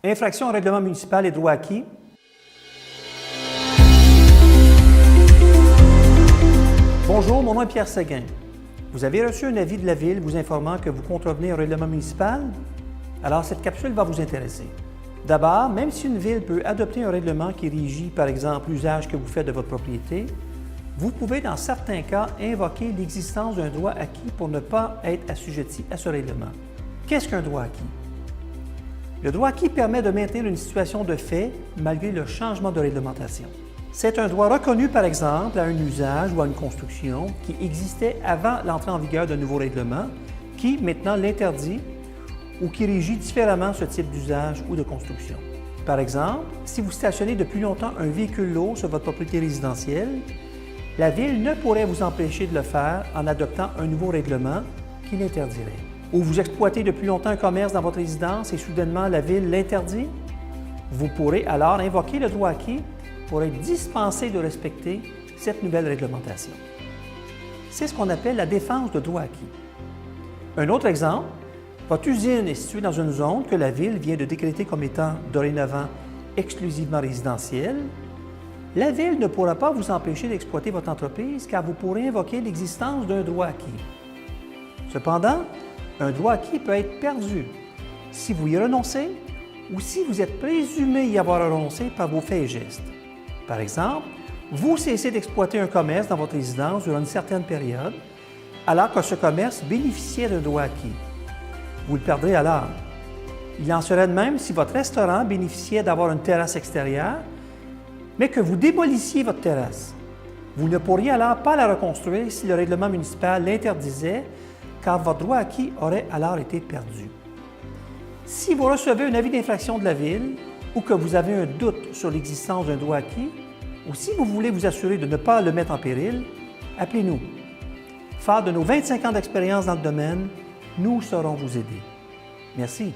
Infraction au règlement municipal et droit acquis. Bonjour, mon nom est Pierre Séguin. Vous avez reçu un avis de la Ville vous informant que vous contrevenez au règlement municipal? Alors, cette capsule va vous intéresser. D'abord, même si une ville peut adopter un règlement qui régit, par exemple, l'usage que vous faites de votre propriété, vous pouvez, dans certains cas, invoquer l'existence d'un droit acquis pour ne pas être assujetti à ce règlement. Qu'est-ce qu'un droit acquis? Le droit acquis permet de maintenir une situation de fait malgré le changement de réglementation. C'est un droit reconnu, par exemple, à un usage ou à une construction qui existait avant l'entrée en vigueur d'un nouveau règlement, qui maintenant l'interdit ou qui régit différemment ce type d'usage ou de construction. Par exemple, si vous stationnez depuis longtemps un véhicule lourd sur votre propriété résidentielle, la Ville ne pourrait vous empêcher de le faire en adoptant un nouveau règlement qui l'interdirait. Ou vous exploitez depuis longtemps un commerce dans votre résidence et soudainement la Ville l'interdit, vous pourrez alors invoquer le droit acquis pour être dispensé de respecter cette nouvelle réglementation. C'est ce qu'on appelle la défense de droit acquis. Un autre exemple, votre usine est située dans une zone que la Ville vient de décréter comme étant dorénavant exclusivement résidentielle. La Ville ne pourra pas vous empêcher d'exploiter votre entreprise car vous pourrez invoquer l'existence d'un droit acquis. Cependant, un droit acquis peut être perdu si vous y renoncez ou si vous êtes présumé y avoir renoncé par vos faits et gestes. Par exemple, vous cessez d'exploiter un commerce dans votre résidence durant une certaine période, alors que ce commerce bénéficiait d'un droit acquis. Vous le perdrez alors. Il en serait de même si votre restaurant bénéficiait d'avoir une terrasse extérieure, mais que vous démolissiez votre terrasse. Vous ne pourriez alors pas la reconstruire si le règlement municipal l'interdisait, car votre droit acquis aurait alors été perdu. Si vous recevez un avis d'infraction de la Ville ou que vous avez un doute sur l'existence d'un droit acquis, ou si vous voulez vous assurer de ne pas le mettre en péril, appelez-nous. Fort de nos 25 ans d'expérience dans le domaine, nous saurons vous aider. Merci.